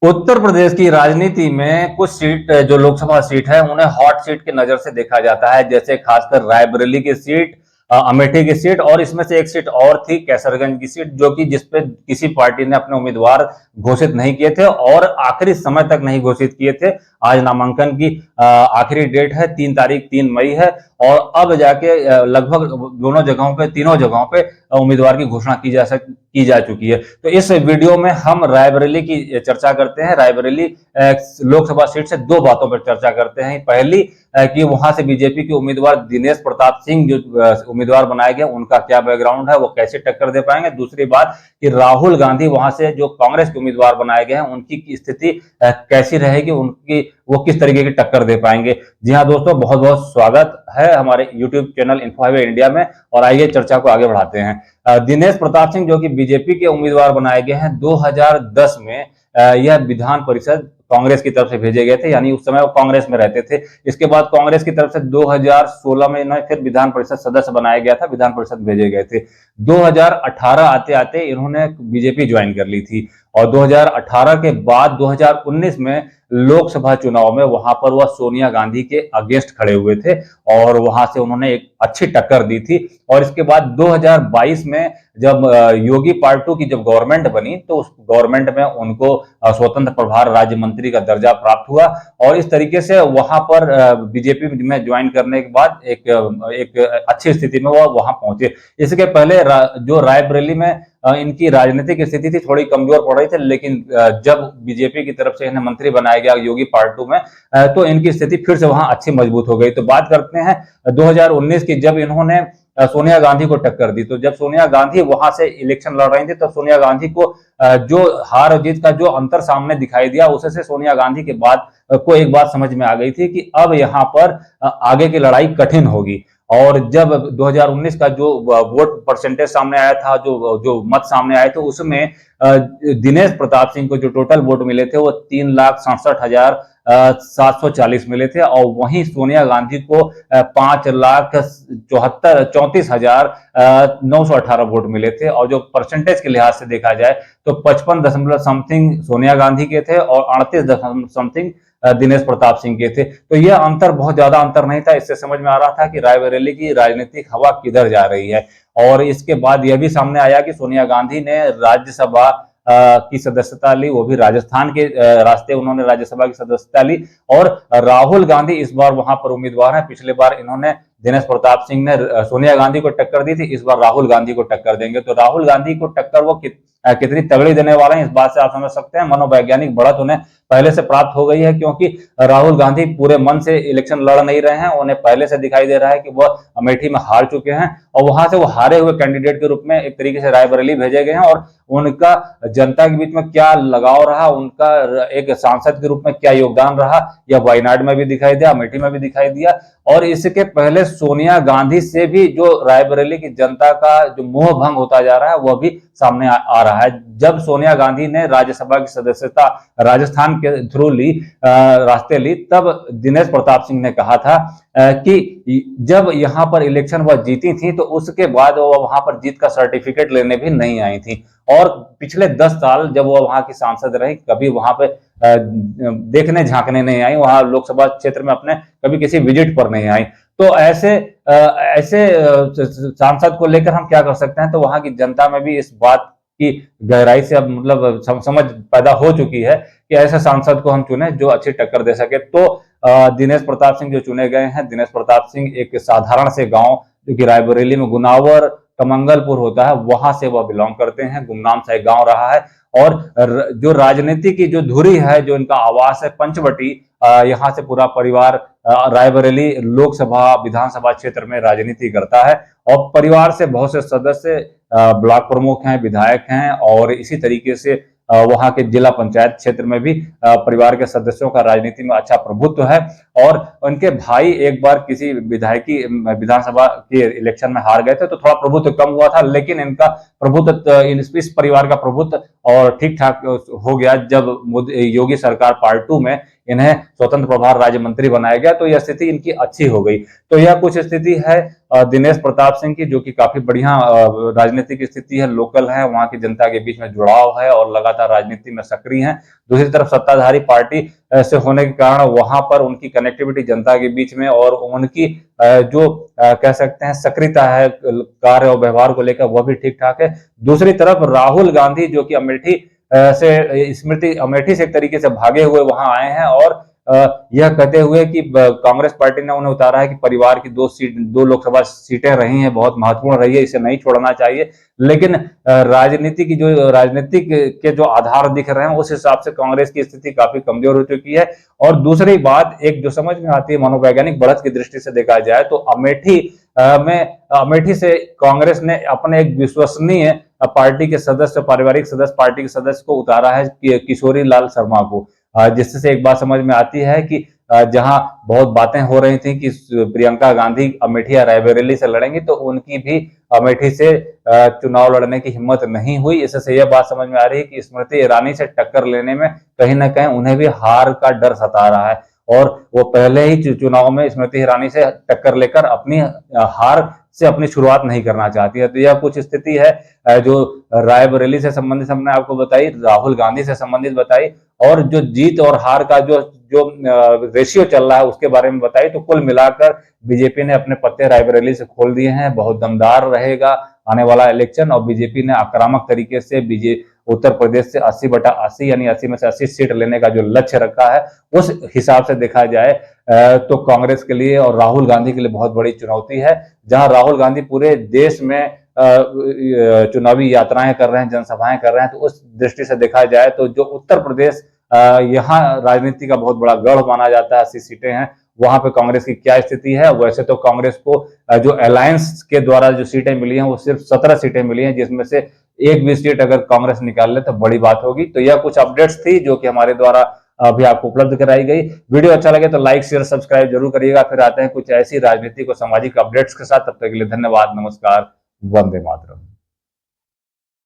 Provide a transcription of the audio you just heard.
उत्तर प्रदेश की राजनीति में कुछ सीट जो लोकसभा सीट है उन्हें हॉट सीट की नजर से देखा जाता है। जैसे खासकर रायबरेली की सीट, अमेठी की सीट और इसमें से एक सीट और थी कैसरगंज की सीट, जो कि जिसपे किसी पार्टी ने अपने उम्मीदवार घोषित नहीं किए थे और आखिरी समय तक नहीं घोषित किए थे। आज नामांकन की आखिरी डेट है, 3 तारीख 3 मई है और अब जाके लगभग दोनों जगहों पे, तीनों जगहों पे उम्मीदवार की घोषणा की जा चुकी है। तो इस वीडियो में हम रायबरेली की चर्चा करते हैं। रायबरेली लोकसभा सीट से दो बातों पर चर्चा करते हैं। पहली कि वहां से बीजेपी के उम्मीदवार दिनेश प्रताप सिंह जो उम्मीदवार बनाए गए, उनका क्या बैकग्राउंड है, वो कैसे टक्कर दे पाएंगे। दूसरी बात कि राहुल गांधी वहां से जो कांग्रेस के उम्मीदवार बनाए गए हैं, उनकी स्थिति कैसी रहेगी, उनकी वो किस तरीके की टक्कर दे पाएंगे। जी हाँ दोस्तों, बहुत बहुत स्वागत है हमारे YouTube channel info highway India में और आइए चर्चा को आगे बढ़ाते हैं। दिनेश प्रताप सिंह जो कि बीजेपी के उम्मीदवार बनाए गए हैं, 2010 में यह विधान परिषद कांग्रेस की तरफ से भेजे गए थे, यानी उस समय वो कांग्रेस में रहते थे। इसके बाद कांग्रेस की तरफ से 2016 में इन्हें फिर विधान परिषद सदस्य बनाया गया था, विधान परिषद भेजे गए थे। 2018 आते आते इन्होंने बीजेपी ज्वाइन कर ली थी और 2018 के बाद 2019 में लोकसभा चुनाव में वहां पर वह सोनिया गांधी के अगेंस्ट खड़े हुए थे और वहां से उन्होंने एक अच्छी टक्कर दी थी। और इसके बाद 2022 में जब योगी पार्ट 2 की जब गवर्नमेंट बनी तो उस गवर्नमेंट में उनको स्वतंत्र प्रभार राज्य मंत्री का दर्जा प्राप्त हुआ और इस तरीके से वहां पर बीजेपी में ज्वाइन करने के बाद एक अच्छी स्थिति में वो वहां पहुंचे। इसके पहले जो रायबरेली में इनकी राजनीतिक स्थिति थी, थोड़ी कमजोर पड़ रही थी, लेकिन जब बीजेपी की तरफ से इन्हें मंत्री बनाया गया योगी पार्ट 2 में, तो इनकी स्थिति फिर से वहां अच्छी मजबूत हो गई। तो बात करते हैं 2019 की, जब इन्होंने सोनिया गांधी को टक्कर दी। तो जब सोनिया गांधी वहां से इलेक्शन लड़ रही थी तो सोनिया गांधी को जो हार और जीत का जो अंतर सामने दिखाई दिया, उससे सोनिया गांधी के बाद को एक बात समझ में आ गई थी कि अब यहाँ पर आगे की लड़ाई कठिन होगी। और जब 2019 का जो वोट परसेंटेज सामने आया था, जो जो मत सामने आए थे, उसमें दिनेश प्रताप सिंह को जो टोटल वोट मिले थे वो 3,67,740 मिले थे और वहीं सोनिया गांधी को 5,34,918 वोट मिले थे। और जो परसेंटेज के लिहाज से देखा जाए तो 55 दशमलव समथिंग सोनिया गांधी के थे और 38 दशमलव समथिंग दिनेश प्रताप सिंह के थे। तो यह अंतर बहुत ज्यादा अंतर नहीं था। इससे समझ में आ रहा था कि रायबरेली की राजनीतिक हवा किधर जा रही है। और इसके बाद यह भी सामने आया कि सोनिया गांधी ने राज्यसभा की सदस्यता ली, वो भी राजस्थान के रास्ते उन्होंने राज्यसभा की सदस्यता ली। और राहुल गांधी इस बार वहां पर उम्मीदवार हैं। पिछले बार इन्होंने दिनेश प्रताप सिंह ने सोनिया गांधी को टक्कर दी थी, इस बार राहुल गांधी को टक्कर देंगे। तो राहुल गांधी को टक्कर वो कितनी तगड़ी देने वाले हैं, इस बात से आप समझ सकते हैं। मनोवैज्ञानिक बढ़त उन्हें पहले से प्राप्त हो गई है, क्योंकि राहुल गांधी पूरे मन से इलेक्शन लड़ नहीं रहे हैं। उन्हें पहले से दिखाई दे रहा है कि वह अमेठी में हार चुके हैं और वहां से वो हारे हुए कैंडिडेट के रूप में एक तरीके से रायबरेली भेजे गए हैं। और उनका जनता के बीच में क्या लगाव रहा, उनका एक सांसद के रूप में क्या योगदान रहा, यह वायनाड में भी दिखाई दिया, अमेठी में भी दिखाई दिया। और इसके पहले सोनिया गांधी से भी जो रायबरेली की जनता का जो मोह भंग होता जा रहा है वह भी सामने आ रहा है। जब सोनिया गांधी ने राज्यसभा की सदस्यता राजस्थान के थ्रू ली, रास्ते ली, तब दिनेश प्रताप सिंह ने कहा था कि जब यहां पर इलेक्शन वह जीती थी तो उसके बाद वह वहां पर जीत का सर्टिफिकेट लेने भी नहीं आई थी। और पिछले 10 साल जब वह वहां की सांसद रही, कभी वहां पे देखने झांकने नहीं आई, वहां लोकसभा क्षेत्र में अपने कभी किसी विजिट पर नहीं आई। तो ऐसे सांसद को लेकर हम क्या कर सकते हैं। तो वहां की जनता में भी इस बात की गहराई से अब मतलब समझ पैदा हो चुकी है कि ऐसे सांसद को हम चुने जो अच्छी टक्कर दे सके। तो दिनेश प्रताप सिंह जो चुने गए हैं, दिनेश प्रताप सिंह एक साधारण से गांव जो कि रायबरेली में गुनावर कमंगलपुर होता है, वहां से वह बिलोंग करते हैं। गुमनाम सा एक गांव रहा है और जो राजनीति की जो धुरी है, जो इनका आवास है पंचवटी, यहाँ से पूरा परिवार रायबरेली लोकसभा विधानसभा क्षेत्र में राजनीति करता है। और परिवार से बहुत से सदस्य ब्लॉक प्रमुख हैं, विधायक हैं और इसी तरीके से वहां के जिला पंचायत क्षेत्र में भी परिवार के सदस्यों का राजनीति में अच्छा प्रभुत्व है। और उनके भाई एक बार किसी विधानसभा के इलेक्शन में हार गए थे, तो थोड़ा प्रभुत्व कम हुआ था, लेकिन इनका प्रभुत्व, इस परिवार का प्रभुत्व और ठीक ठाक हो गया जब योगी सरकार पार्ट 2 में इन्हें स्वतंत्र प्रभार राज्य मंत्री बनाया गया, तो यह स्थिति इनकी अच्छी हो गई। तो यह कुछ स्थिति है दिनेश प्रताप सिंह की, जो कि काफी बढ़िया राजनीतिक स्थिति है, लोकल है, वहां की जनता के बीच में जुड़ाव है और लगातार राजनीति में सक्रिय है। दूसरी तरफ सत्ताधारी पार्टी से होने के कारण वहां पर उनकी कनेक्टिविटी जनता के बीच में और उनकी जो कह सकते हैं सक्रियता है कार्य और व्यवहार को लेकर, वह भी ठीक ठाक है। दूसरी तरफ राहुल गांधी जो कि अमेठी से एक तरीके से भागे हुए वहां आए हैं और यह कहते हुए कि कांग्रेस पार्टी ने उन्हें उतारा है कि परिवार की दो लोकसभा सीटें रही हैं, बहुत महत्वपूर्ण रही है, इसे नहीं छोड़ना चाहिए। लेकिन राजनीतिक के जो आधार दिख रहे हैं उस हिसाब से कांग्रेस की स्थिति काफी कमजोर हो चुकी है। और दूसरी बात एक जो समझ में आती है मनोवैज्ञानिक बढ़त की दृष्टि से देखा जाए तो अमेठी से कांग्रेस ने अपने एक विश्वसनीय पार्टी के सदस्य, पारिवारिक सदस्य, पार्टी के सदस्य को उतारा है, किशोरी लाल शर्मा को, जिससे एक बात समझ में आती है कि जहां बहुत बातें हो रही थी कि प्रियंका गांधी अमेठी या रायबरेली से लड़ेंगी, तो उनकी भी अमेठी से चुनाव लड़ने की हिम्मत नहीं हुई। इससे यह बात समझ में आ रही है कि स्मृति ईरानी से टक्कर लेने में कहीं ना कहीं उन्हें भी हार का डर सता रहा है और वो पहले ही चुनाव में स्मृति ईरानी से टक्कर लेकर अपनी हार से अपनी शुरुआत नहीं करना चाहती है। तो यह कुछ स्थिति है जो रायबरेली से संबंधित हमने आपको बताई, राहुल गांधी से संबंधित बताई, और जो जीत और हार का जो रेशियो चल रहा है उसके बारे में बताई। तो कुल मिलाकर बीजेपी ने अपने पत्ते रायबरेली से खोल दिए हैं। बहुत दमदार रहेगा आने वाला इलेक्शन और बीजेपी ने आक्रामक तरीके से उत्तर प्रदेश से 80/80 यानी 80 में से 80 सीट लेने का जो लक्ष्य रखा है, उस हिसाब से देखा जाए तो कांग्रेस के लिए और राहुल गांधी के लिए बहुत बड़ी चुनौती है। जहां राहुल गांधी पूरे देश में चुनावी यात्राएं कर रहे हैं, जनसभाएं कर रहे हैं, तो उस दृष्टि से देखा जाए तो जो उत्तर प्रदेश यहाँ राजनीति का बहुत बड़ा गढ़ माना जाता है, 80 सीटें हैं, वहां पे कांग्रेस की क्या स्थिति है। वैसे तो कांग्रेस को जो अलायंस के द्वारा जो सीटें मिली हैं वो सिर्फ 17 सीटें मिली हैं, जिसमें से एक भी सीट अगर कांग्रेस निकाल ले तो बड़ी बात होगी। तो यह कुछ अपडेट्स थी जो कि हमारे द्वारा अभी आपको उपलब्ध कराई गई। वीडियो अच्छा लगे तो लाइक शेयर सब्सक्राइब जरूर करिएगा। फिर आते हैं कुछ ऐसी राजनीतिक और सामाजिक अपडेट्स के साथ, तब तक के लिए धन्यवाद, नमस्कार, वंदे मातरम।